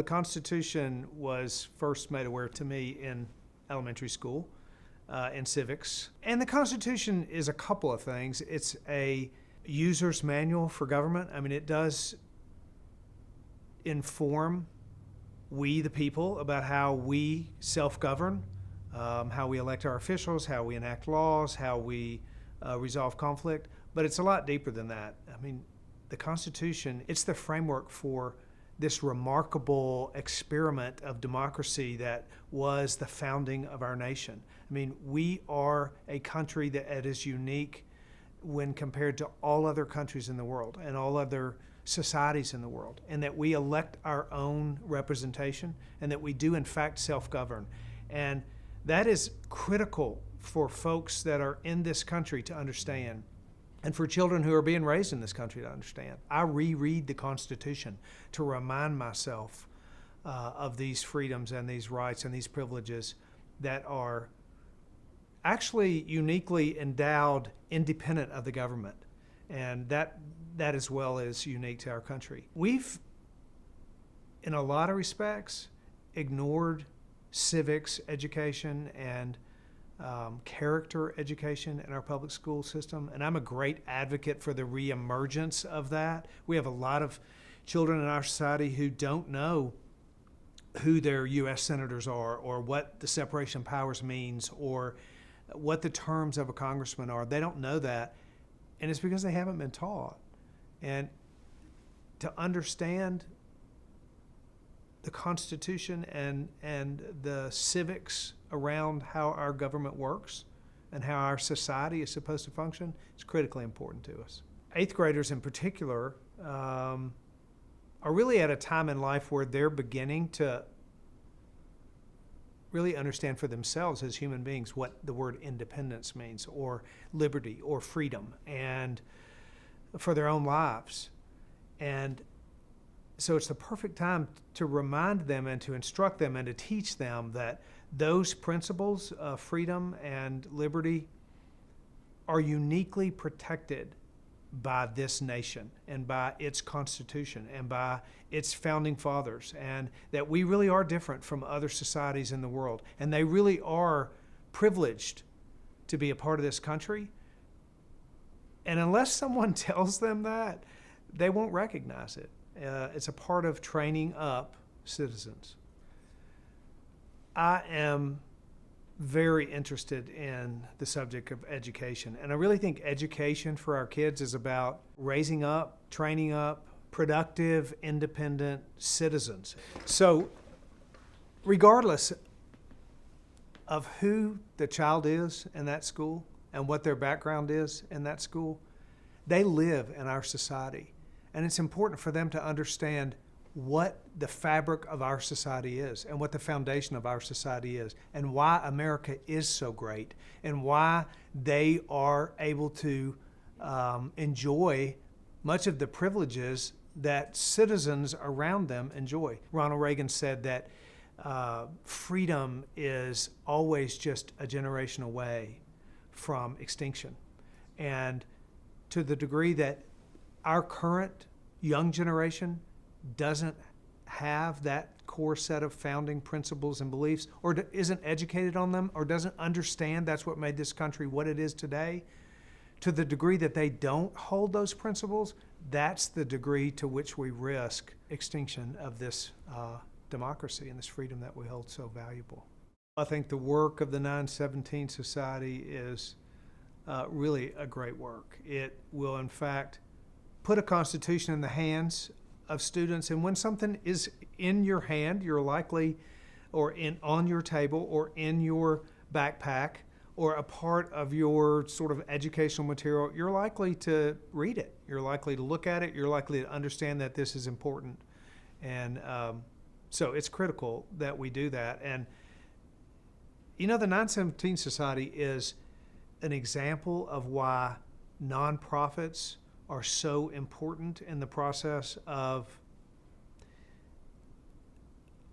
The Constitution was first made aware to me in elementary school, in civics. And the Constitution is a couple of things. It's a user's manual for government. I mean, it does inform we, the people, about how we self-govern, how we elect our officials, how we enact laws, how we resolve conflict. But it's a lot deeper than that. I mean, the Constitution, it's the framework for this remarkable experiment of democracy that was the founding of our nation. I mean, we are a country that is unique when compared to all other countries in the world and all other societies in the world, and that we elect our own representation and that we do in fact self-govern. And that is critical for folks that are in this country to understand, and for children who are being raised in this country to understand. I reread the Constitution to remind myself of these freedoms and these rights and these privileges that are actually uniquely endowed independent of the government. And that as well is unique to our country. We've, in a lot of respects, ignored civics education and character education in our public school system, and I'm a great advocate for the reemergence of that. We have a lot of children in our society who don't know who their U.S. senators are, or what the separation of powers means, or what the terms of a congressman are. They don't know that, and it's because they haven't been taught. And to understand the Constitution and the civics around how our government works and how our society is supposed to function is critically important to us. Eighth graders in particular are really at a time in life where they're beginning to really understand for themselves as human beings what the word independence means, or liberty, or freedom, and for their own lives. And so it's the perfect time to remind them and to instruct them and to teach them that those principles of freedom and liberty are uniquely protected by this nation and by its Constitution and by its founding fathers, and that we really are different from other societies in the world, and they really are privileged to be a part of this country. And unless someone tells them that, they won't recognize it. It's a part of training up citizens. I am very interested in the subject of education, and I really think education for our kids is about raising up, training up productive, independent citizens. So regardless of who the child is in that school and what their background is in that school, they live in our society. And it's important for them to understand what the fabric of our society is and what the foundation of our society is and why America is so great and why they are able to enjoy much of the privileges that citizens around them enjoy. Ronald Reagan said that freedom is always just a generation away from extinction. And to the degree that our current young generation doesn't have that core set of founding principles and beliefs, or isn't educated on them, or doesn't understand that's what made this country what it is today, to the degree that they don't hold those principles, that's the degree to which we risk extinction of this democracy and this freedom that we hold so valuable. I think the work of the 917 Society is really a great work. It will, in fact, put a constitution in the hands of students, and when something is in your hand, you're likely, or on your table, or in your backpack, or a part of your sort of educational material, you're likely to read it. You're likely to look at it. You're likely to understand that this is important. And so it's critical that we do that. And, you know, the 917 Society is an example of why nonprofits are so important in the process of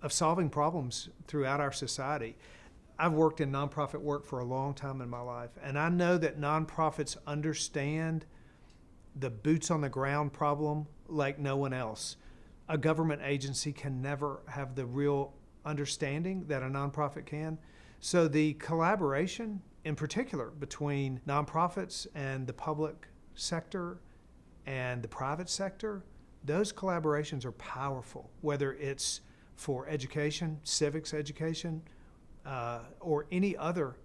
solving problems throughout our society. I've worked in nonprofit work for a long time in my life, and I know that nonprofits understand the boots on the ground problem like no one else. a government agency can never have the real understanding that a nonprofit can. So the collaboration, in particular, between nonprofits and the public sector and the private sector, those collaborations are powerful, whether it's for education, civics education, or any other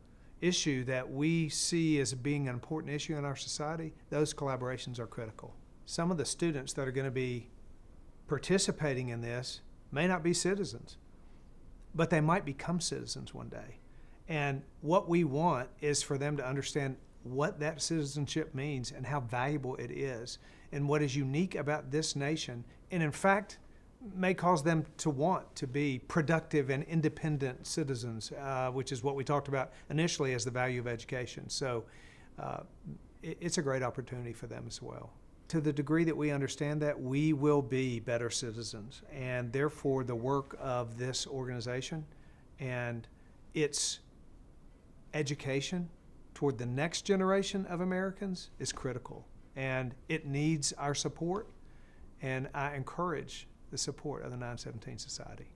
issue that we see as being an important issue in our society. Those collaborations are critical. Some of the students that are going to be participating in this may not be citizens, but they might become citizens one day. And what we want is for them to understand what that citizenship means and how valuable it is and what is unique about this nation, and in fact may cause them to want to be productive and independent citizens, which is what we talked about initially as the value of education. So it's a great opportunity for them as well. To the degree that we understand that, we will be better citizens, and therefore the work of this organization and its education toward the next generation of Americans is critical, and it needs our support, and I encourage the support of the 917 Society.